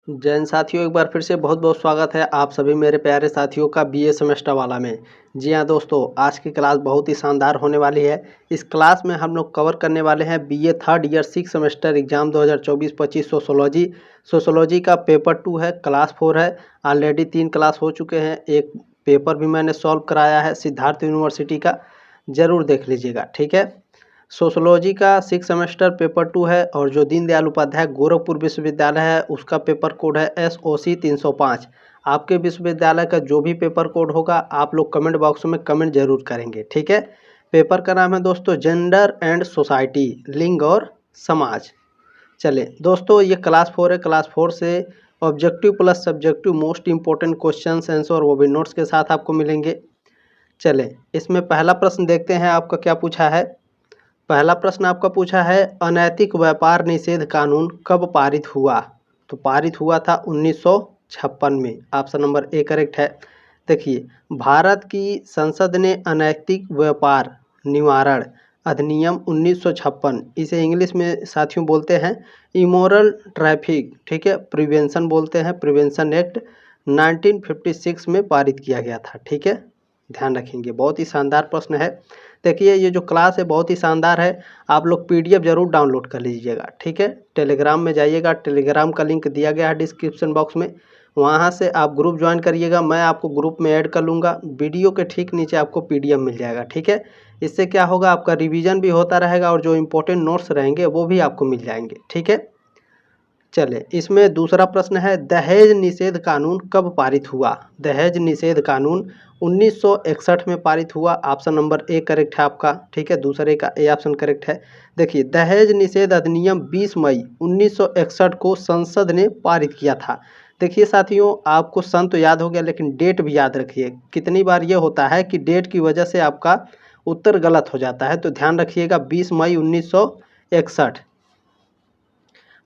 जैन साथियों, एक बार फिर से बहुत बहुत स्वागत है आप सभी मेरे प्यारे साथियों का बीए सेमेस्टर वाला में। जी हाँ दोस्तों, आज की क्लास बहुत ही शानदार होने वाली है। इस क्लास में हम लोग कवर करने वाले हैं BA third year 6 semester exam 2024-25 sociology का पेपर 2 है, क्लास 4 है। ऑलरेडी 3 क्लास हो चुके हैं, एक पेपर भी मैंने सॉल्व कराया है सिद्धार्थ यूनिवर्सिटी का, ज़रूर देख लीजिएगा। ठीक है, सोशोलॉजी का 6 सेमेस्टर पेपर 2 है और जो दीनदयाल उपाध्याय गोरखपुर विश्वविद्यालय है उसका पेपर कोड है SOC 305। आपके विश्वविद्यालय का जो भी पेपर कोड होगा आप लोग कमेंट बॉक्स में कमेंट जरूर करेंगे। ठीक है, पेपर का नाम है दोस्तों जेंडर एंड सोसाइटी, लिंग और समाज। चले दोस्तों, ये क्लास 4 है। क्लास 4 से objective plus subjective most important question answer वो भी नोट्स के साथ आपको मिलेंगे। चले, इसमें पहला प्रश्न देखते हैं आपका क्या पूछा है। पहला प्रश्न आपका पूछा है, अनैतिक व्यापार निषेध कानून कब पारित हुआ? तो पारित हुआ था 1956 में। ऑप्शन नंबर ए करेक्ट है। देखिए, भारत की संसद ने अनैतिक व्यापार निवारण अधिनियम 1956, इसे इंग्लिश में साथियों बोलते हैं इमोरल ट्रैफिक, ठीक है, प्रिवेंशन बोलते हैं, प्रिवेंशन एक्ट 1956 में पारित किया गया था। ठीक है, ध्यान रखेंगे, बहुत ही शानदार प्रश्न है। देखिए, ये जो क्लास है बहुत ही शानदार है, आप लोग PDF जरूर डाउनलोड कर लीजिएगा। ठीक है, टेलीग्राम में जाइएगा, टेलीग्राम का लिंक दिया गया है डिस्क्रिप्शन बॉक्स में, वहाँ से आप ग्रुप ज्वाइन करिएगा, मैं आपको ग्रुप में ऐड कर लूँगा। वीडियो के ठीक नीचे आपको PDF मिल जाएगा। ठीक है, इससे क्या होगा, आपका रिवीजन भी होता रहेगा और जो इम्पोर्टेंट नोट्स रहेंगे वो भी आपको मिल जाएंगे। ठीक है, चले, इसमें दूसरा प्रश्न है, दहेज निषेध कानून कब पारित हुआ? दहेज निषेध कानून 1961 में पारित हुआ। ऑप्शन नंबर ए करेक्ट है आपका। ठीक है, दूसरे का ए ऑप्शन करेक्ट है। देखिए, दहेज निषेध अधिनियम 20 मई 1961 को संसद ने पारित किया था। देखिए साथियों, आपको सन तो याद हो गया लेकिन डेट भी याद रखिए। कितनी बार ये होता है कि डेट की वजह से आपका उत्तर गलत हो जाता है, तो ध्यान रखिएगा 20 मई 1961।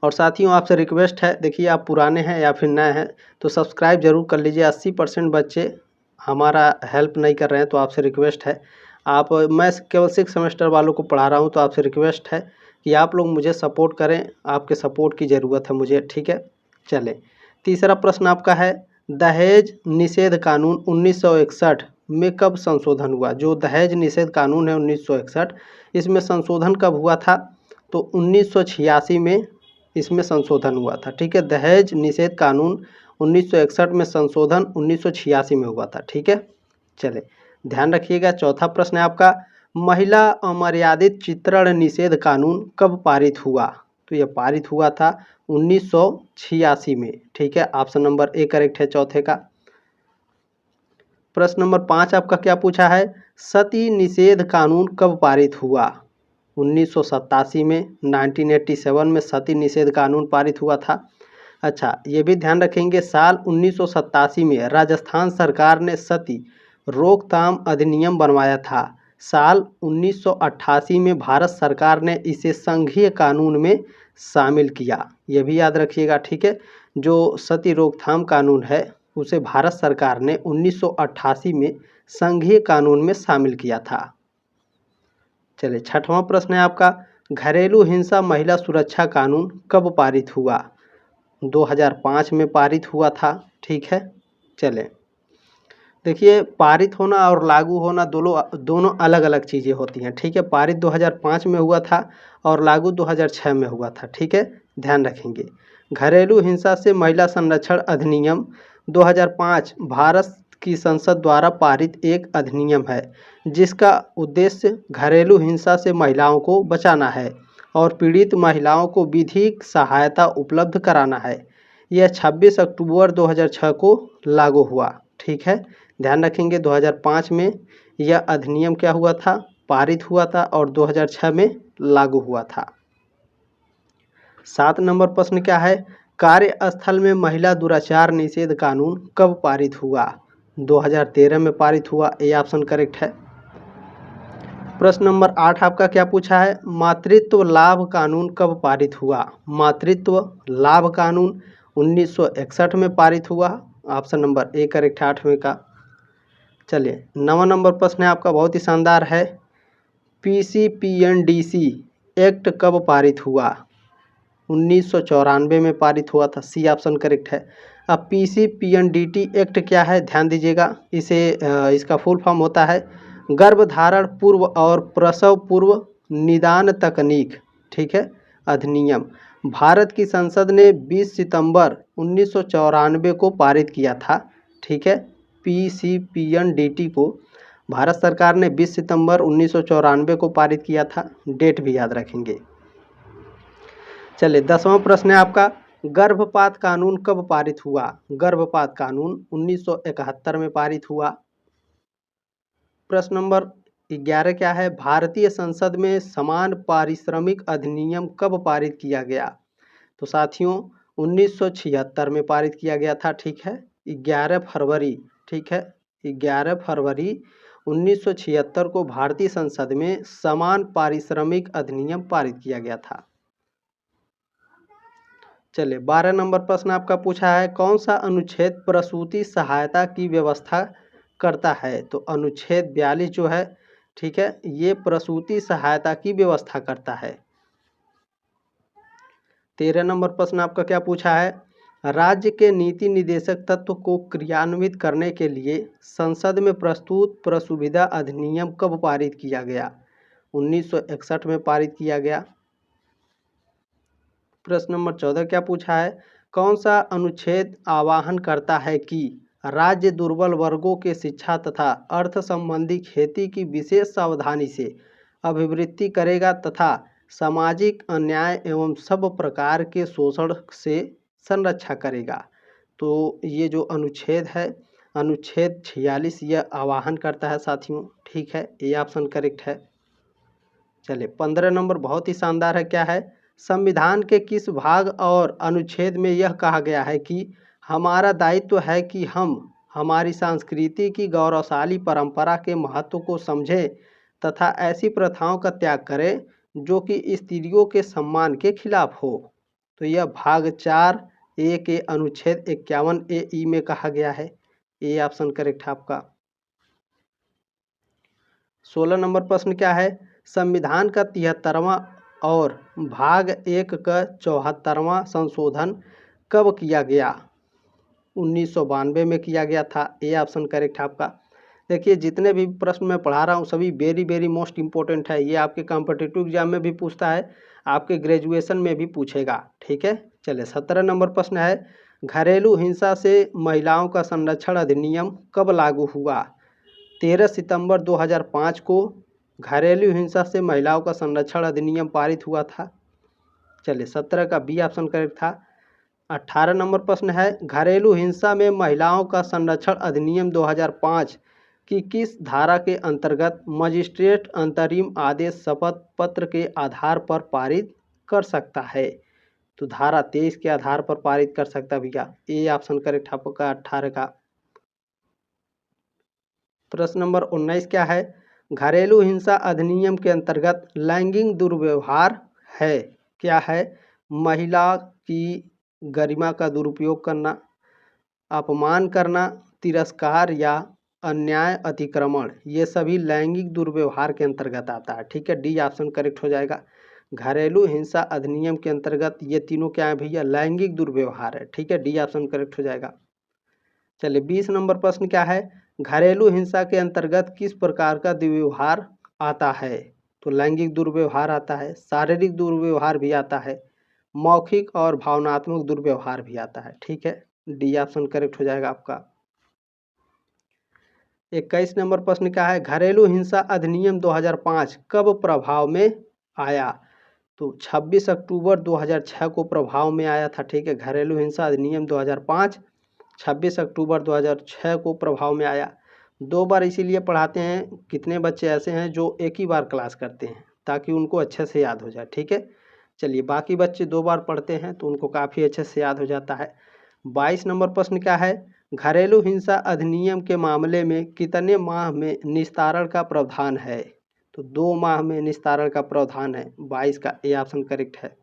और साथियों, आपसे रिक्वेस्ट है, देखिए आप पुराने हैं या फिर नए हैं तो सब्सक्राइब जरूर कर लीजिए। 80% बच्चे हमारा हेल्प नहीं कर रहे हैं, तो आपसे रिक्वेस्ट है, मैं केवल 6 सेमेस्टर वालों को पढ़ा रहा हूं, तो आपसे रिक्वेस्ट है कि आप लोग मुझे सपोर्ट करें, आपके सपोर्ट की ज़रूरत है मुझे। ठीक है, चले, तीसरा प्रश्न आपका है, दहेज निषेध कानून 1961 में कब संशोधन हुआ? जो दहेज निषेध कानून है 1961, इसमें संशोधन कब हुआ था? तो 1986 में इसमें संशोधन हुआ था। ठीक है, दहेज निषेध कानून 1961 में, संशोधन 1986 में हुआ था। ठीक है, चले, ध्यान रखिएगा। चौथा प्रश्न है आपका, महिला अमर्यादित चित्रण निषेध कानून कब पारित हुआ? तो यह पारित हुआ था 1986 में। ठीक है, ऑप्शन नंबर ए करेक्ट है चौथे का। प्रश्न नंबर 5 आपका क्या पूछा है, सती निषेध कानून कब पारित हुआ? 1987 में, 1987 में सती निषेध कानून पारित हुआ था। अच्छा, ये भी ध्यान रखेंगे, साल 1987 में राजस्थान सरकार ने सती रोकथाम अधिनियम बनवाया था। साल 1988 में भारत सरकार ने इसे संघीय कानून में शामिल किया, ये भी याद रखिएगा। ठीक है, जो सती रोकथाम कानून है उसे भारत सरकार ने 1988 में संघीय कानून में शामिल किया था। चलिए, छठवां प्रश्न है आपका, घरेलू हिंसा महिला सुरक्षा कानून कब पारित हुआ? 2005 में पारित हुआ था। ठीक है, चले, देखिए, पारित होना और लागू होना दोनों अलग अलग चीज़ें होती हैं। ठीक है, पारित 2005 में हुआ था और लागू 2006 में हुआ था। ठीक है, ध्यान रखेंगे। घरेलू हिंसा से महिला संरक्षण अधिनियम 2005 भारत की संसद द्वारा पारित एक अधिनियम है जिसका उद्देश्य घरेलू हिंसा से महिलाओं को बचाना है और पीड़ित महिलाओं को विधिक सहायता उपलब्ध कराना है। यह 26 अक्टूबर 2006 को लागू हुआ। ठीक है, ध्यान रखेंगे, 2005 में यह अधिनियम क्या हुआ था, पारित हुआ था और 2006 में लागू हुआ था। 7 नंबर प्रश्न क्या है, कार्यस्थल में महिला दुराचार निषेध कानून कब पारित हुआ? 2013 में पारित हुआ, ए ऑप्शन करेक्ट है। प्रश्न नंबर 8 आपका क्या पूछा है, मातृत्व लाभ कानून कब पारित हुआ? मातृत्व लाभ कानून 1961 में पारित हुआ। ऑप्शन नंबर ए करेक्ट है 8वें का। चलिए, 9वां नंबर प्रश्न है आपका, बहुत ही शानदार है, PCPNDC एक्ट कब पारित हुआ? 1994 में पारित हुआ था। सी ऑप्शन करेक्ट है। अब पीसीपीएनडीटी एक्ट क्या है, ध्यान दीजिएगा। इसका फुल फॉर्म होता है गर्भधारण पूर्व और प्रसव पूर्व निदान तकनीक, ठीक है, अधिनियम। भारत की संसद ने 20 सितंबर 1994 को पारित किया था, ठीक है। पीसीपीएनडीटी को भारत सरकार ने 20 सितंबर 1994 को पारित किया था, डेट भी याद रखेंगे। चलिए 10वां प्रश्न है आपका, गर्भपात कानून कब पारित हुआ? गर्भपात कानून 1971 में पारित हुआ। प्रश्न नंबर 11 क्या है, भारतीय संसद में समान पारिश्रमिक अधिनियम कब पारित किया गया? तो साथियों 1976 में पारित किया गया था, ठीक है, 11 फरवरी, ठीक है, 11 फरवरी 1976 को भारतीय संसद में समान पारिश्रमिक अधिनियम पारित किया गया था। चलिए 12 नंबर प्रश्न आपका पूछा है, कौन सा अनुच्छेद प्रसूति सहायता की व्यवस्था करता है? तो अनुच्छेद 42 जो है, ठीक है, ये प्रसूति सहायता की व्यवस्था करता है। 13 नंबर प्रश्न आपका क्या पूछा है, राज्य के नीति निदेशक तत्व को क्रियान्वित करने के लिए संसद में प्रस्तुत प्रसुविधा अधिनियम कब पारित किया गया? 1961 में पारित किया गया। प्रश्न नंबर 14 क्या पूछा है, कौन सा अनुच्छेद आह्वान करता है कि राज्य दुर्बल वर्गों के शिक्षा तथा अर्थ संबंधी खेती की विशेष सावधानी से अभिवृद्धि करेगा तथा सामाजिक अन्याय एवं सब प्रकार के शोषण से संरक्षा करेगा? तो ये जो अनुच्छेद है, अनुच्छेद 46, यह आह्वान करता है साथियों, ठीक है, ये ऑप्शन करेक्ट है। चलिए 15 नंबर बहुत ही शानदार है, क्या है, संविधान के किस भाग और अनुच्छेद में यह कहा गया है कि हमारा दायित्व है कि हम हमारी संस्कृति की गौरवशाली परंपरा के महत्व को समझें तथा ऐसी प्रथाओं का त्याग करें जो कि स्त्रियों के सम्मान के खिलाफ हो? तो यह भाग 4A के अनुच्छेद 51A में कहा गया है। ये ऑप्शन करेक्ट है आपका। 16 नंबर प्रश्न क्या है, संविधान का 73वां और भाग 1 का 74वां संशोधन कब किया गया? 1992 में किया गया था। ये ऑप्शन करेक्ट है आपका। देखिए जितने भी प्रश्न मैं पढ़ा रहा हूँ सभी वेरी मोस्ट इम्पोर्टेंट है। ये आपके कॉम्पिटिटिव एग्जाम में भी पूछता है, आपके ग्रेजुएशन में भी पूछेगा, ठीक है। चलिए 17 नंबर प्रश्न है, घरेलू हिंसा से महिलाओं का संरक्षण अधिनियम कब लागू हुआ? 13 सितंबर 2005 को घरेलू हिंसा से महिलाओं का संरक्षण अधिनियम पारित हुआ था। चलिए 17 का बी ऑप्शन करेक्ट था। 18 नंबर प्रश्न है, घरेलू हिंसा में महिलाओं का संरक्षण अधिनियम 2005 की किस धारा के अंतर्गत मजिस्ट्रेट अंतरिम आदेश शपथ पत्र के आधार पर पारित कर सकता है? तो धारा 23 के आधार पर पारित कर सकता भैया। ए ऑप्शन करेक्ट आपका 18 का। प्रश्न नंबर 19 क्या है, घरेलू हिंसा अधिनियम के अंतर्गत लैंगिक दुर्व्यवहार है, क्या है? महिला की गरिमा का दुरुपयोग करना, अपमान करना, तिरस्कार या अन्याय अतिक्रमण, ये सभी लैंगिक दुर्व्यवहार के अंतर्गत आता है, ठीक है। डी ऑप्शन करेक्ट हो जाएगा। घरेलू हिंसा अधिनियम के अंतर्गत ये तीनों क्या है भैया? लैंगिक दुर्व्यवहार है, ठीक है, डी ऑप्शन करेक्ट हो जाएगा। चलिए 20 नंबर प्रश्न क्या है, घरेलू हिंसा के अंतर्गत किस प्रकार का दुर्व्यवहार आता है? तो लैंगिक दुर्व्यवहार आता है, शारीरिक दुर्व्यवहार भी आता है, मौखिक और भावनात्मक दुर्व्यवहार भी आता है, ठीक है, डी ऑप्शन करेक्ट हो जाएगा आपका। 21 नंबर प्रश्न क्या है, घरेलू हिंसा अधिनियम 2005 कब प्रभाव में आया? तो 26 अक्टूबर 2006 को प्रभाव में आया था, ठीक है। घरेलू हिंसा अधिनियम 2005 26 अक्टूबर 2006 को प्रभाव में आया। 2 बार इसीलिए पढ़ाते हैं, कितने बच्चे ऐसे हैं जो एक ही बार क्लास करते हैं ताकि उनको अच्छे से याद हो जाए, ठीक है। चलिए बाकी बच्चे 2 बार पढ़ते हैं तो उनको काफ़ी अच्छे से याद हो जाता है। 22 नंबर प्रश्न क्या है, घरेलू हिंसा अधिनियम के मामले में कितने माह में निस्तारण का प्रावधान है? तो 2 माह में निस्तारण का प्रावधान है। 22 का ए ऑप्शन करेक्ट है।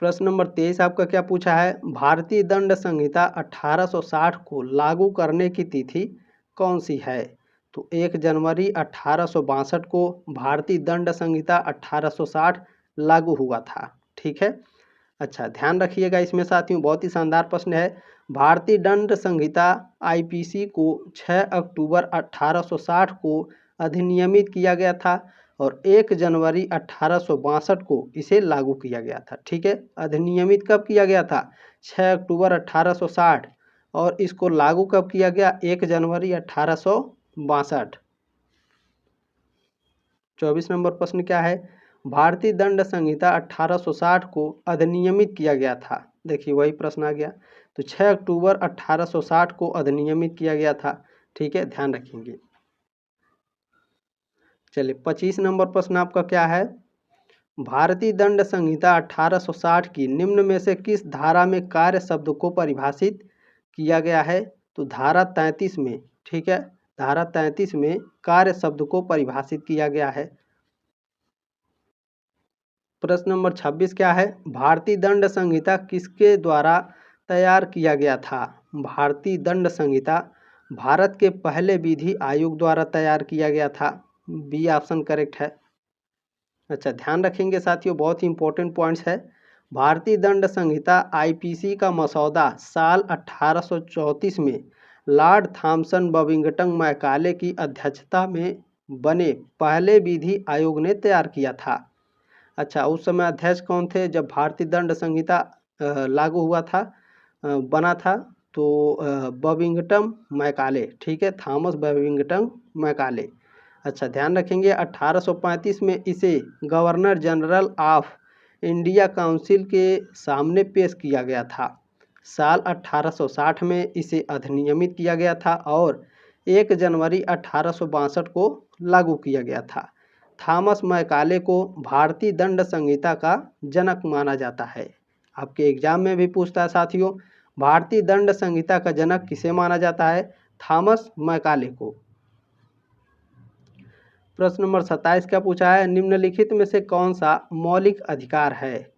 प्रश्न नंबर 23 आपका क्या पूछा है, भारतीय दंड संहिता 1860 को लागू करने की तिथि कौन सी है? तो 1 जनवरी 1862 को भारतीय दंड संहिता 1860 लागू हुआ था। ठीक है, अच्छा ध्यान रखिएगा इसमें साथियों, बहुत ही शानदार प्रश्न है। भारतीय दंड संहिता आईपीसी को 6 अक्टूबर 1860 को अधिनियमित किया गया था और 1 जनवरी 1862 को इसे लागू किया गया था। ठीक है, अधिनियमित कब किया गया था? 6 अक्टूबर 1860 और इसको लागू कब किया गया? 1 जनवरी 1862। 24 नंबर प्रश्न क्या है? भारतीय दंड संहिता 1860 को अधिनियमित किया गया था। देखिए वही प्रश्न आ गया। तो 6 अक्टूबर 1860 को अधिनियमित किया गया था। ठीक है, ध्यान रखेंगे। चलिए 25 नंबर प्रश्न आपका क्या है? भारतीय दंड संहिता 1860 की निम्न में से किस धारा में कार्य शब्द को परिभाषित किया गया है? तो धारा 33 में। ठीक है, धारा 33 में कार्य शब्द को परिभाषित किया गया है। प्रश्न नंबर 26 क्या है? भारतीय दंड संहिता किसके द्वारा तैयार किया गया था? भारतीय दंड संहिता भारत के पहले विधि आयोग द्वारा तैयार किया गया था। बी ऑप्शन करेक्ट है। अच्छा ध्यान रखेंगे साथियों, बहुत ही इंपॉर्टेंट पॉइंट्स है। भारतीय दंड संहिता आईपीसी का मसौदा साल 1834 में लॉर्ड थॉमसन बबिंगटन मैकाले की अध्यक्षता में बने पहले विधि आयोग ने तैयार किया था। अच्छा, उस समय अध्यक्ष कौन थे जब भारतीय दंड संहिता लागू हुआ था, बना था? तो बबिंगटन मैकाले। ठीक है, थॉमस बबिंगटन मैकाले। अच्छा ध्यान रखेंगे 1835 में इसे governor general of India council के सामने पेश किया गया था। साल 1860 में इसे अधिनियमित किया गया था और 1 जनवरी 1862 को लागू किया गया था। थॉमस मैकाले को भारतीय दंड संहिता का जनक माना जाता है। आपके एग्जाम में भी पूछता है साथियों, भारतीय दंड संहिता का जनक किसे माना जाता है? थॉमस मैकाले को। प्रश्न नंबर 27 क्या पूछा है? निम्नलिखित में से कौन सा मौलिक अधिकार है?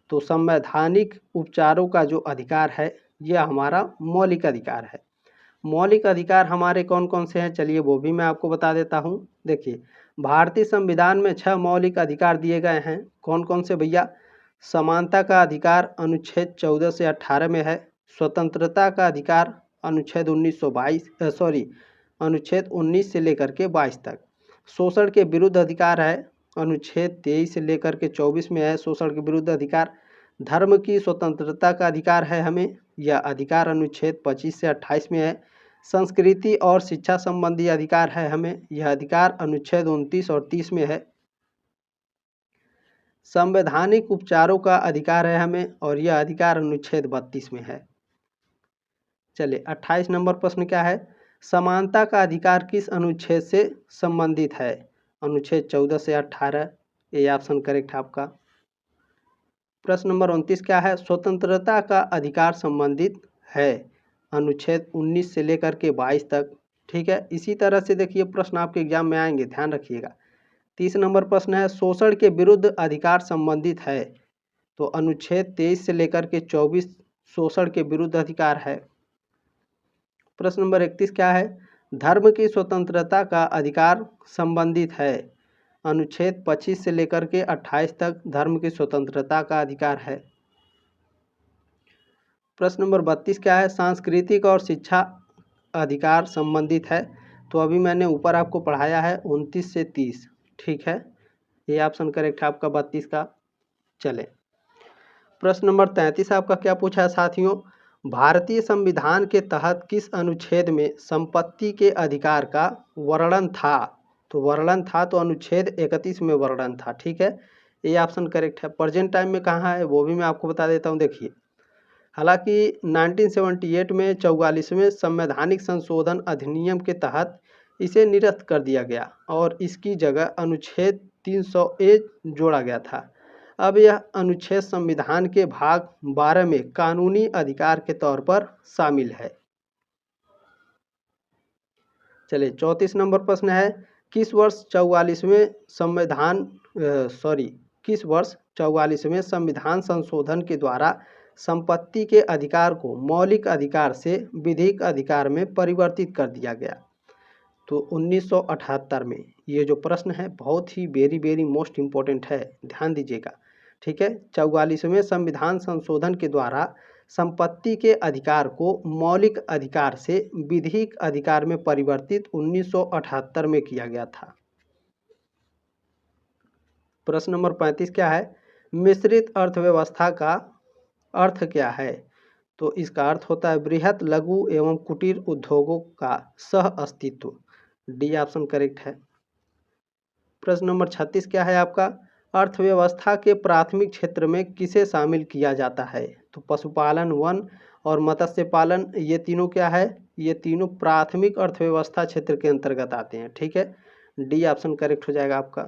तो संवैधानिक उपचारों का जो अधिकार है यह हमारा मौलिक अधिकार है। मौलिक अधिकार हमारे कौन कौन से हैं, चलिए वो भी मैं आपको बता देता हूँ। देखिए भारतीय संविधान में 6 मौलिक अधिकार दिए गए हैं। कौन कौन से भैया? समानता का अधिकार अनुच्छेद 14 से 18 में है। स्वतंत्रता का अधिकार अनुच्छेद 19 से लेकर के 22 तक। शोषण के विरुद्ध अधिकार है अनुच्छेद 23 से लेकर के 24 में है शोषण के विरुद्ध अधिकार। धर्म की स्वतंत्रता का अधिकार है हमें, यह अधिकार अनुच्छेद 25 से 28 में है। संस्कृति और शिक्षा संबंधी अधिकार है हमें, यह अधिकार अनुच्छेद 29 और 30 में है। संवैधानिक उपचारों का अधिकार है हमें और यह अधिकार अनुच्छेद 32 में है। चलिए 28 नंबर प्रश्न क्या है? समानता का अधिकार किस अनुच्छेद से संबंधित है? अनुच्छेद 14 से 18, ये ऑप्शन करेक्ट है आपका। प्रश्न नंबर 29 क्या है? स्वतंत्रता का अधिकार संबंधित है अनुच्छेद 19 से लेकर के 22 तक। ठीक है, इसी तरह से देखिए प्रश्न आपके एग्जाम में आएंगे, ध्यान रखिएगा। 30 नंबर प्रश्न है शोषण के विरुद्ध अधिकार संबंधित है, तो अनुच्छेद 23 से लेकर के 24 शोषण के विरुद्ध अधिकार है। प्रश्न नंबर 31 क्या है? धर्म की स्वतंत्रता का अधिकार संबंधित है, अनुच्छेद 25 से लेकर के 28 तक धर्म की स्वतंत्रता का अधिकार है। प्रश्न नंबर 32 क्या है? सांस्कृतिक और शिक्षा अधिकार संबंधित है, तो अभी मैंने ऊपर आपको पढ़ाया है 29 से 30। ठीक है, ये ऑप्शन करेक्ट है आपका 32 का। चले प्रश्न नंबर 33 आपका क्या पूछा है साथियों? भारतीय संविधान के तहत किस अनुच्छेद में संपत्ति के अधिकार का वर्णन था? तो वर्णन था तो अनुच्छेद 31 में वर्णन था। ठीक है, ये ऑप्शन करेक्ट है। प्रेजेंट टाइम में कहाँ है वो भी मैं आपको बता देता हूँ। देखिए हालांकि 1978 में 44वें संवैधानिक संशोधन अधिनियम के तहत इसे निरस्त कर दिया गया और इसकी जगह अनुच्छेद 300A जोड़ा गया था। अब यह अनुच्छेद संविधान के भाग 12 में कानूनी अधिकार के तौर पर शामिल है। चलिए 34 नंबर प्रश्न है किस वर्ष 44वें संविधान संशोधन के द्वारा संपत्ति के अधिकार को मौलिक अधिकार से विधिक अधिकार में परिवर्तित कर दिया गया? तो 1978 में। ये जो प्रश्न है बहुत ही वेरी मोस्ट इम्पोर्टेंट है, ध्यान दीजिएगा। ठीक है। 44वें संविधान संशोधन के द्वारा संपत्ति के अधिकार को मौलिक अधिकार से विधिक अधिकार में परिवर्तित 1978 में किया गया था। प्रश्न नंबर 35 क्या है? मिश्रित अर्थव्यवस्था का अर्थ क्या है? तो इसका अर्थ होता है बृहत, लघु एवं कुटीर उद्योगों का सह अस्तित्व। डी ऑप्शन करेक्ट है। प्रश्न नंबर 36 क्या है आपका? अर्थव्यवस्था के प्राथमिक क्षेत्र में किसे शामिल किया जाता है? तो पशुपालन, वन और मत्स्य पालन, ये तीनों क्या है? ये तीनों प्राथमिक अर्थव्यवस्था क्षेत्र के अंतर्गत आते हैं। ठीक है, डी ऑप्शन करेक्ट हो जाएगा आपका।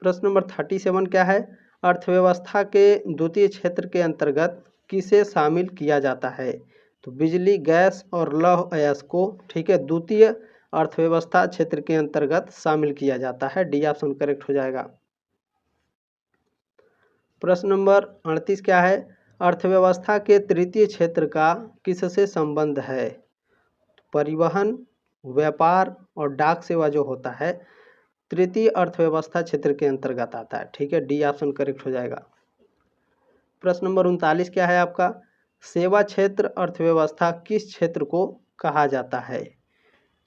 प्रश्न नंबर 37 क्या है? अर्थव्यवस्था के द्वितीय क्षेत्र के अंतर्गत किसे शामिल किया जाता है? तो बिजली, गैस और लौह अयस्क को, ठीक है, द्वितीय अर्थव्यवस्था क्षेत्र के अंतर्गत शामिल किया जाता है। डी ऑप्शन करेक्ट हो जाएगा। प्रश्न नंबर 38 क्या है? अर्थव्यवस्था के तृतीय क्षेत्र का किससे संबंध है? परिवहन, व्यापार और डाक सेवा जो होता है तृतीय अर्थव्यवस्था क्षेत्र के अंतर्गत आता है। ठीक है, डी ऑप्शन करेक्ट हो जाएगा। प्रश्न नंबर 39 क्या है आपका? सेवा क्षेत्र अर्थव्यवस्था किस क्षेत्र को कहा जाता है?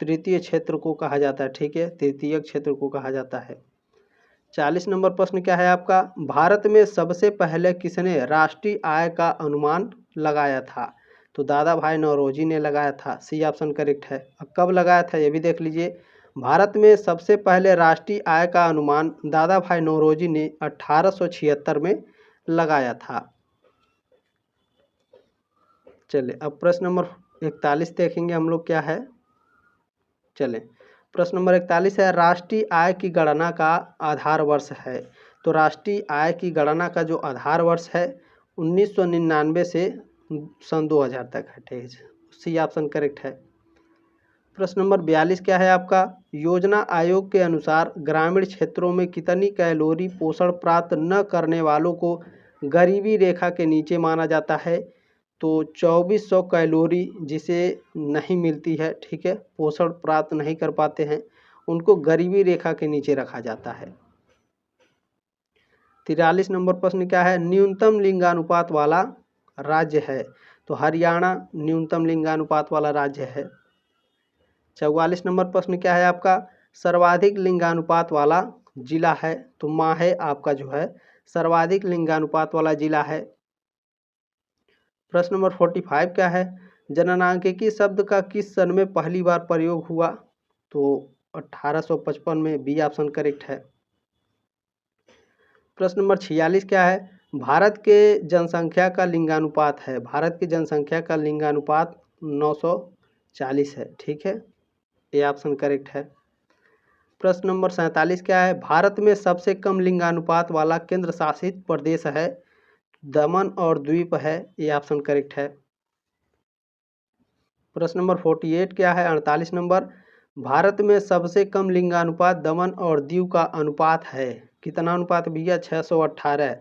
तृतीय क्षेत्र को कहा जाता है। ठीक है, तृतीय क्षेत्र को कहा जाता है। 40 नंबर प्रश्न क्या है आपका? भारत में सबसे पहले किसने राष्ट्रीय आय का अनुमान लगाया था? तो दादा भाई नौरोजी ने लगाया था। सी ऑप्शन करेक्ट है। अब कब लगाया था ये भी देख लीजिए। भारत में सबसे पहले राष्ट्रीय आय का अनुमान दादा भाई नौरोजी ने 1876 में लगाया था। चलिए अब प्रश्न नंबर 41 देखेंगे हम लोग क्या है। चलें, प्रश्न नंबर 41 है, राष्ट्रीय आय की गणना का आधार वर्ष है। तो राष्ट्रीय आय की गणना का जो आधार वर्ष है 1999 से सन 2000 तक है। ठीक है, सी ऑप्शन करेक्ट है। प्रश्न नंबर 42 क्या है आपका? योजना आयोग के अनुसार ग्रामीण क्षेत्रों में कितनी कैलोरी पोषण प्राप्त न करने वालों को गरीबी रेखा के नीचे माना जाता है? तो 2400 कैलोरी जिसे नहीं मिलती है, ठीक है, पोषण प्राप्त नहीं कर पाते हैं, उनको गरीबी रेखा के नीचे रखा जाता है। 43 नंबर प्रश्न क्या है? न्यूनतम लिंगानुपात वाला राज्य है। तो हरियाणा न्यूनतम लिंगानुपात वाला राज्य है। 44 नंबर प्रश्न क्या है आपका? सर्वाधिक लिंगानुपात वाला जिला है। तो माहे आपका जो है सर्वाधिक लिंगानुपात वाला जिला है। प्रश्न नंबर 45 क्या है? जननांकिकी शब्द का किस सन में पहली बार प्रयोग हुआ? तो 1855 में। बी ऑप्शन करेक्ट है। प्रश्न नंबर 46 क्या है? भारत के जनसंख्या का लिंगानुपात है। भारत की जनसंख्या का लिंगानुपात 940 है। ठीक है, ये ऑप्शन करेक्ट है। प्रश्न नंबर 47 क्या है? भारत में सबसे कम लिंगानुपात वाला केंद्र शासित प्रदेश है। दमन और द्वीप है। ये ऑप्शन करेक्ट है। प्रश्न नंबर 48 क्या है? 48 नंबर, भारत में सबसे कम लिंगानुपात दमन और दीव का अनुपात है। कितना अनुपात भैया? 618।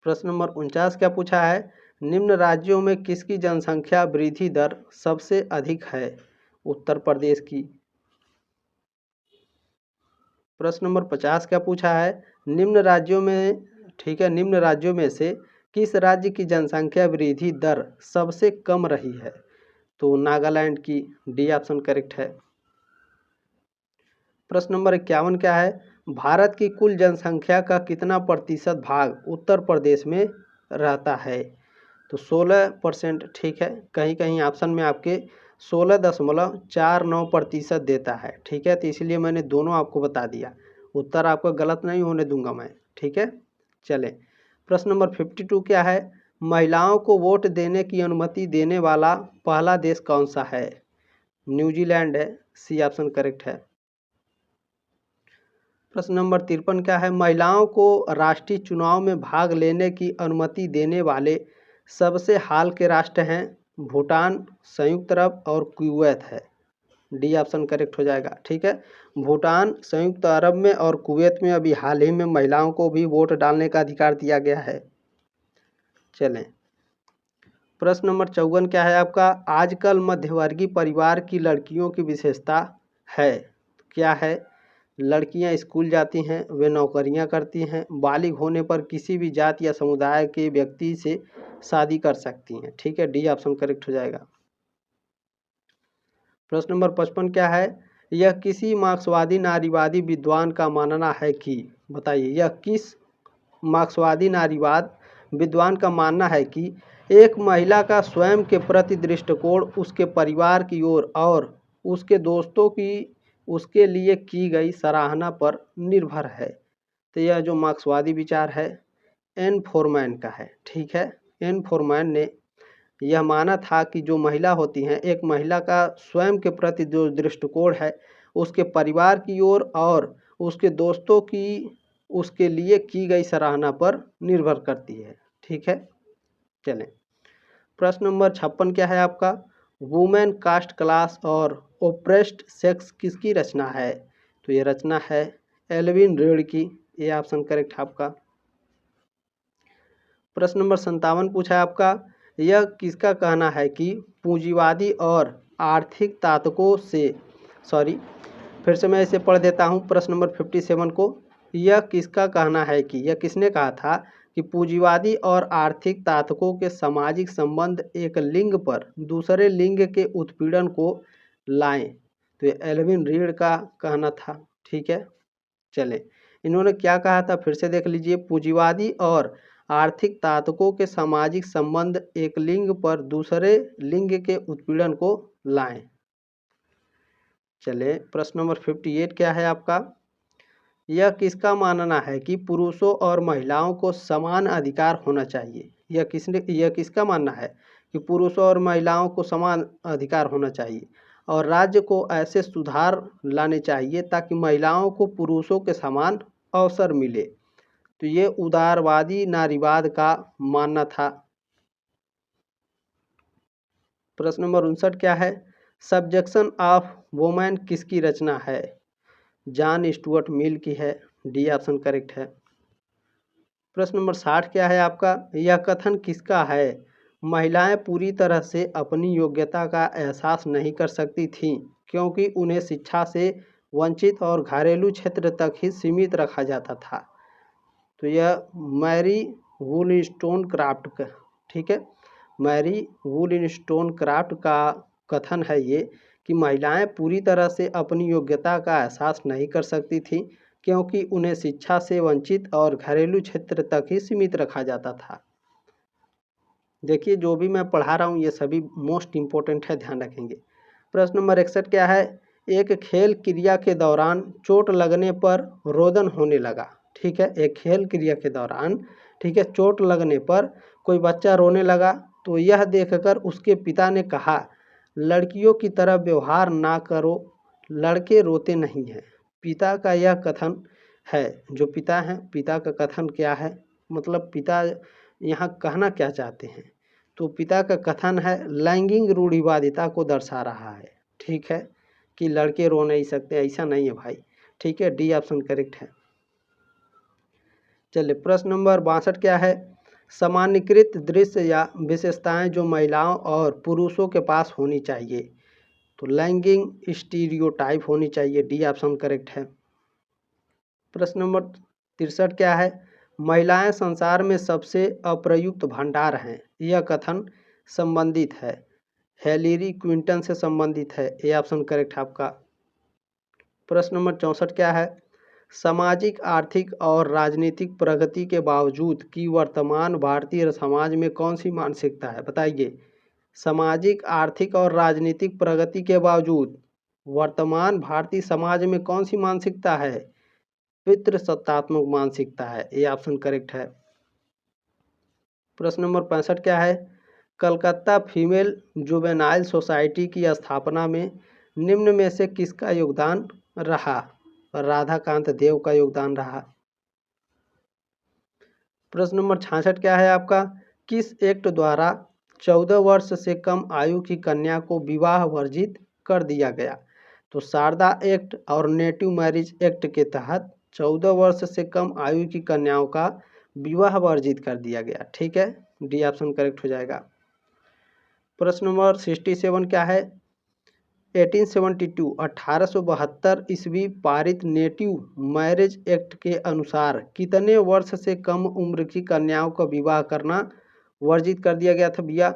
प्रश्न नंबर 49 क्या पूछा है? निम्न राज्यों में किसकी जनसंख्या वृद्धि दर सबसे अधिक है? उत्तर प्रदेश की। प्रश्न नंबर 50 क्या पूछा है? निम्न राज्यों में, ठीक है, निम्न राज्यों में से किस राज्य की जनसंख्या वृद्धि दर सबसे कम रही है? तो नागालैंड की। डी ऑप्शन करेक्ट है। प्रश्न नंबर 51 क्या है? भारत की कुल जनसंख्या का कितना प्रतिशत भाग उत्तर प्रदेश में रहता है? तो 16%। ठीक है, कहीं कहीं ऑप्शन में आपके 16.49% देता है। ठीक है, तो इसलिए मैंने दोनों आपको बता दिया। उत्तर आपका गलत नहीं होने दूंगा मैं। ठीक है, चलें, प्रश्न नंबर 52 क्या है? महिलाओं को वोट देने की अनुमति देने वाला पहला देश कौन सा है? न्यूजीलैंड है। सी ऑप्शन करेक्ट है। प्रश्न नंबर 53 क्या है? महिलाओं को राष्ट्रीय चुनाव में भाग लेने की अनुमति देने वाले सबसे हाल के राष्ट्र हैं। भूटान, संयुक्त अरब और कुवैत है। डी ऑप्शन करेक्ट हो जाएगा। ठीक है, भूटान, संयुक्त अरब में और कुवैत में अभी हाल ही में महिलाओं को भी वोट डालने का अधिकार दिया गया है। चलें, प्रश्न नंबर 54 क्या है आपका? आजकल मध्यवर्गीय परिवार की लड़कियों की विशेषता है, क्या है? लड़कियां स्कूल जाती हैं, वे नौकरियां करती हैं, बालिग होने पर किसी भी जाति या समुदाय के व्यक्ति से शादी कर सकती हैं। ठीक है, डी ऑप्शन करेक्ट हो जाएगा। प्रश्न नंबर 55 क्या है? यह किसी मार्क्सवादी नारीवादी विद्वान का मानना है कि, बताइए, यह किस मार्क्सवादी नारीवाद विद्वान का मानना है कि एक महिला का स्वयं के प्रति दृष्टिकोण उसके परिवार की ओर और उसके दोस्तों की उसके लिए की गई सराहना पर निर्भर है। तो यह जो मार्क्सवादी विचार है एन फोरमैन का है। ठीक है, एन फोरमैन ने यह माना था कि जो महिला होती हैं, एक महिला का स्वयं के प्रति जो दृष्टिकोण है उसके परिवार की ओर और उसके दोस्तों की उसके लिए की गई सराहना पर निर्भर करती है। ठीक है, चलें। प्रश्न नंबर 56 क्या है आपका? वुमेन कास्ट क्लास और ओप्रेस्ड सेक्स किसकी रचना है? तो ये रचना है एल्विन रीड की। ये ऑप्शन करेक्ट है आपका। प्रश्न नंबर 57 पूछा है आपका, यह किसका कहना है कि पूंजीवादी और आर्थिक ताकतों से, सॉरी फिर से मैं इसे पढ़ देता हूँ प्रश्न नंबर 57 को। यह किसका कहना है कि, यह किसने कहा था कि पूंजीवादी और आर्थिक ताकतों के सामाजिक संबंध एक लिंग पर दूसरे लिंग के उत्पीड़न को लाएं? तो ये एल्विन रीड का कहना था। ठीक है, चले, इन्होंने क्या कहा था फिर से देख लीजिए। पूंजीवादी और आर्थिक ताकतों के सामाजिक संबंध एक लिंग पर दूसरे लिंग के उत्पीड़न को लाएं। चले, प्रश्न नंबर 58 क्या है आपका? यह किसका मानना है कि पुरुषों और महिलाओं को समान अधिकार होना चाहिए? यह किसका मानना है कि पुरुषों और महिलाओं को समान अधिकार होना चाहिए और राज्य को ऐसे सुधार लाने चाहिए ताकि महिलाओं को पुरुषों के समान अवसर मिले? तो ये उदारवादी नारीवाद का मानना था। प्रश्न नंबर 59 क्या है? सब्जेक्शन ऑफ वुमेन किसकी रचना है? जॉन स्टुअर्ट मिल की है। डी ऑप्शन करेक्ट है। प्रश्न नंबर 60 क्या है आपका? यह कथन किसका है? महिलाएं पूरी तरह से अपनी योग्यता का एहसास नहीं कर सकती थीं क्योंकि उन्हें शिक्षा से वंचित और घरेलू क्षेत्र तक ही सीमित रखा जाता था। तो यह मैरी वुलस्टोनक्राफ्ट का, ठीक है, मैरी वुलस्टोनक्राफ्ट का कथन है ये कि महिलाएं पूरी तरह से अपनी योग्यता का एहसास नहीं कर सकती थीं क्योंकि उन्हें शिक्षा से वंचित और घरेलू क्षेत्र तक ही सीमित रखा जाता था। देखिए, जो भी मैं पढ़ा रहा हूँ ये सभी मोस्ट इम्पोर्टेंट है, ध्यान रखेंगे। प्रश्न नंबर 61 क्या है? एक खेल क्रिया के दौरान चोट लगने पर रोदन होने लगा। ठीक है, एक खेल क्रिया के दौरान, ठीक है, चोट लगने पर कोई बच्चा रोने लगा तो यह देखकर उसके पिता ने कहा, लड़कियों की तरह व्यवहार ना करो, लड़के रोते नहीं हैं। पिता का यह कथन है, जो पिता हैं, पिता का कथन क्या है, मतलब पिता यहाँ कहना क्या चाहते हैं? तो पिता का कथन है लैंगिक रूढ़िवादिता को दर्शा रहा है। ठीक है, कि लड़के रो नहीं सकते, ऐसा नहीं है भाई। ठीक है, डी ऑप्शन करेक्ट है। चलिए, प्रश्न नंबर 62 क्या है? सामान्यीकृत दृश्य या विशेषताएं जो महिलाओं और पुरुषों के पास होनी चाहिए? तो लैंगिक स्टीरियोटाइप होनी चाहिए। डी ऑप्शन करेक्ट है। प्रश्न नंबर 63 क्या है? महिलाएं संसार में सबसे अप्रयुक्त भंडार हैं। यह कथन संबंधित है, हिलेरी क्लिंटन से संबंधित है। ये ऑप्शन करेक्ट है आपका। प्रश्न नंबर 64 क्या है? सामाजिक, आर्थिक और राजनीतिक प्रगति के बावजूद की वर्तमान भारतीय समाज में कौन सी मानसिकता है? बताइए, सामाजिक, आर्थिक और राजनीतिक प्रगति के बावजूद वर्तमान भारतीय समाज में कौन सी मानसिकता है? पितृसत्तात्मक मानसिकता है। ये ऑप्शन करेक्ट है। प्रश्न नंबर 65 क्या है? कलकत्ता फीमेल जुवेनाइल सोसाइटी की स्थापना में निम्न में से किसका योगदान रहा? राधाकांत देव का योगदान रहा। प्रश्न नंबर 66 क्या है आपका? किस एक्ट द्वारा 14 वर्ष से कम आयु की कन्या को विवाह वर्जित कर दिया गया? तो शारदा एक्ट और नेटिव मैरिज एक्ट के तहत 14 वर्ष से कम आयु की कन्याओं का विवाह वर्जित कर दिया गया। ठीक है, डी ऑप्शन करेक्ट हो जाएगा। प्रश्न नंबर 67 क्या है? 1872 1872 ईस्वी पारित नेटिव मैरिज एक्ट के अनुसार कितने वर्ष से कम उम्र की कन्याओं का विवाह करना वर्जित कर दिया गया था भैया?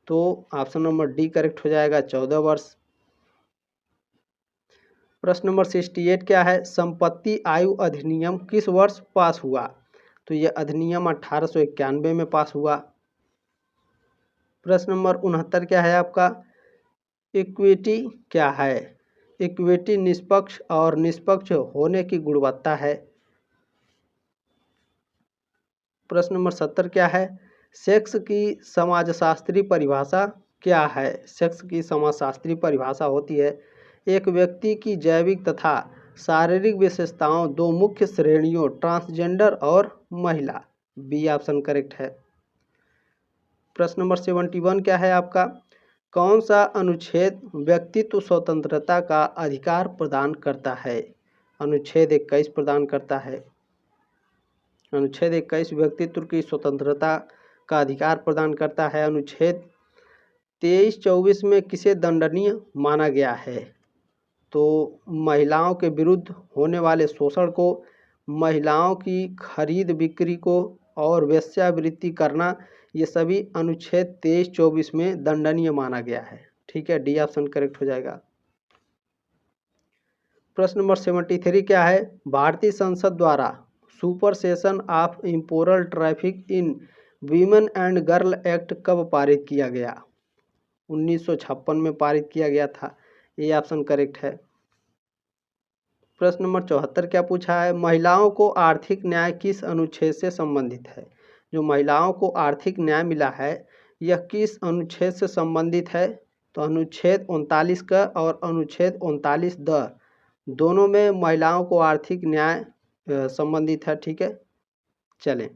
तो ऑप्शन नंबर डी करेक्ट हो जाएगा, 14 वर्ष। प्रश्न नंबर 68 क्या है? संपत्ति आयु अधिनियम किस वर्ष पास हुआ? तो यह अधिनियम 1891 में पास हुआ। प्रश्न नंबर 69 क्या है आपका? इक्विटी क्या है? इक्विटी निष्पक्ष और निष्पक्ष होने की गुणवत्ता है। प्रश्न नंबर 70 क्या है? सेक्स की समाजशास्त्री परिभाषा क्या है? सेक्स की समाजशास्त्री परिभाषा होती है एक व्यक्ति की जैविक तथा शारीरिक विशेषताओं दो मुख्य श्रेणियों ट्रांसजेंडर और महिला। बी ऑप्शन करेक्ट है। प्रश्न नंबर 71 क्या है आपका? कौन सा अनुच्छेद व्यक्तित्व स्वतंत्रता का अधिकार प्रदान करता है? अनुच्छेद 21 प्रदान करता है। अनुच्छेद 21 व्यक्तित्व की स्वतंत्रता का अधिकार प्रदान करता है। अनुच्छेद 23-24 में किसे दंडनीय माना गया है? तो महिलाओं के विरुद्ध होने वाले शोषण को, महिलाओं की खरीद बिक्री को और वेश्यावृत्ति करना, ये सभी अनुच्छेद 23-24 में दंडनीय माना गया है। ठीक है, डी ऑप्शन करेक्ट हो जाएगा। प्रश्न नंबर 73 क्या है? भारतीय संसद द्वारा suppression of immoral traffic in women and girl act कब पारित किया गया? 1956 में पारित किया गया था। ये ऑप्शन करेक्ट है। प्रश्न नंबर 74 क्या पूछा है? महिलाओं को आर्थिक न्याय किस अनुच्छेद से संबंधित है? जो महिलाओं को आर्थिक न्याय मिला है यह किस अनुच्छेद से संबंधित है? तो अनुच्छेद 39 का और अनुच्छेद 39(द) दोनों में महिलाओं को आर्थिक न्याय संबंधित है। ठीक है, चलें।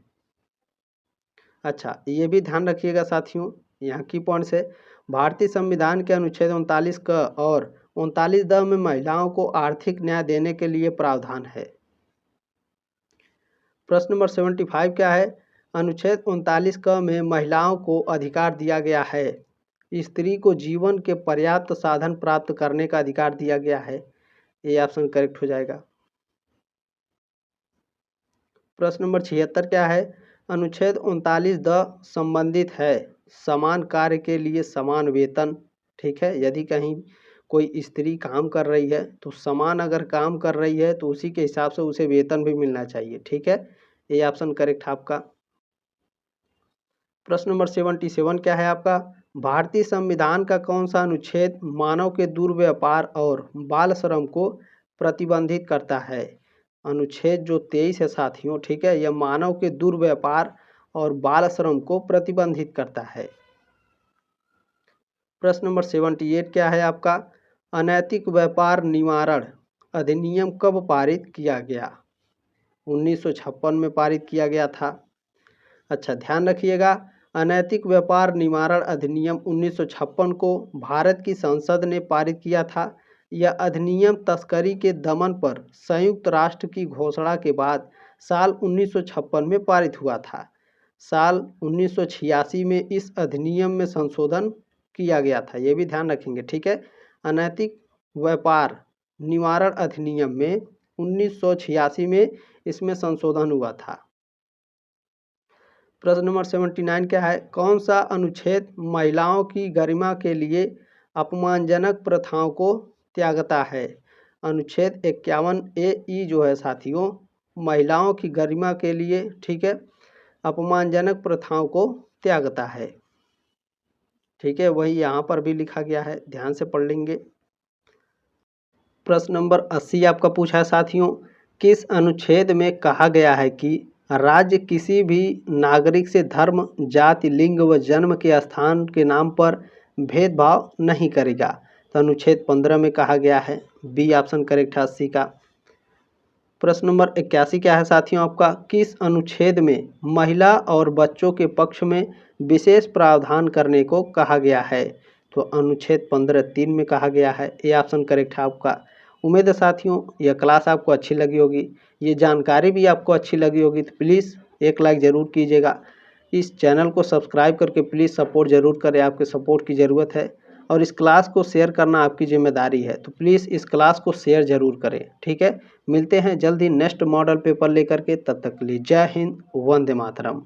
अच्छा, ये भी ध्यान रखिएगा साथियों, यहाँ की पॉइंट्स है। भारतीय संविधान के अनुच्छेद 39 का और 39(द) में महिलाओं को आर्थिक न्याय देने के लिए प्रावधान है। प्रश्न नंबर 75 क्या है? अनुच्छेद 39 क में महिलाओं को अधिकार दिया गया है, स्त्री को जीवन के पर्याप्त साधन प्राप्त करने का अधिकार दिया गया है। ये ऑप्शन करेक्ट हो जाएगा। प्रश्न नंबर 76 क्या है? अनुच्छेद 39(द) संबंधित है समान कार्य के लिए समान वेतन। ठीक है, यदि कहीं कोई स्त्री काम कर रही है तो समान अगर काम कर रही है तो उसी के हिसाब से उसे वेतन भी मिलना चाहिए। ठीक है, ये ऑप्शन करेक्ट आपका। प्रश्न नंबर 77 क्या है आपका? भारतीय संविधान का कौन सा अनुच्छेद मानव के दुर्व्यापार और बाल श्रम को प्रतिबंधित करता है? अनुच्छेद जो 23 है साथियों, ठीक है, यह मानव के दुर्व्यापार और बाल श्रम को प्रतिबंधित करता है। प्रश्न नंबर 78 क्या है आपका? अनैतिक व्यापार निवारण अधिनियम कब पारित किया गया? 1956 में पारित किया गया था। अच्छा, ध्यान रखिएगा, अनैतिक व्यापार निवारण अधिनियम 1956 को भारत की संसद ने पारित किया था। यह अधिनियम तस्करी के दमन पर संयुक्त राष्ट्र की घोषणा के बाद साल 1956 में पारित हुआ था। साल 1986 में इस अधिनियम में संशोधन किया गया था, ये भी ध्यान रखेंगे। ठीक है, अनैतिक व्यापार निवारण अधिनियम में 1986 में इसमें संशोधन हुआ था। प्रश्न नंबर 79 क्या है? कौन सा अनुच्छेद महिलाओं की गरिमा के लिए अपमानजनक प्रथाओं को त्यागता है? अनुच्छेद 51(ए) जो है साथियों, महिलाओं की गरिमा के लिए, ठीक है, अपमानजनक प्रथाओं को त्यागता है। ठीक है, वही यहाँ पर भी लिखा गया है, ध्यान से पढ़ लेंगे। प्रश्न नंबर 80 आपका पूछा है साथियों, किस अनुच्छेद में कहा गया है कि राज्य किसी भी नागरिक से धर्म, जाति, लिंग व जन्म के स्थान के नाम पर भेदभाव नहीं करेगा? तो अनुच्छेद 15 में कहा गया है। बी ऑप्शन करेक्ट है 80 का। प्रश्न नंबर 81 क्या है साथियों आपका? किस अनुच्छेद में महिला और बच्चों के पक्ष में विशेष प्रावधान करने को कहा गया है? तो अनुच्छेद 15(3) में कहा गया है। ये ऑप्शन करेक्ट है आपका। उम्मीद है साथियों यह क्लास आपको अच्छी लगी होगी, ये जानकारी भी आपको अच्छी लगी होगी, तो प्लीज़ एक लाइक ज़रूर कीजिएगा। इस चैनल को सब्सक्राइब करके प्लीज़ सपोर्ट ज़रूर करें, आपके सपोर्ट की ज़रूरत है। और इस क्लास को शेयर करना आपकी जिम्मेदारी है, तो प्लीज़ इस क्लास को शेयर ज़रूर करें। ठीक है, मिलते हैं जल्द ही नेक्स्ट मॉडल पेपर लेकर के, तब तक के लिए जय हिंद, वंदे मातरम।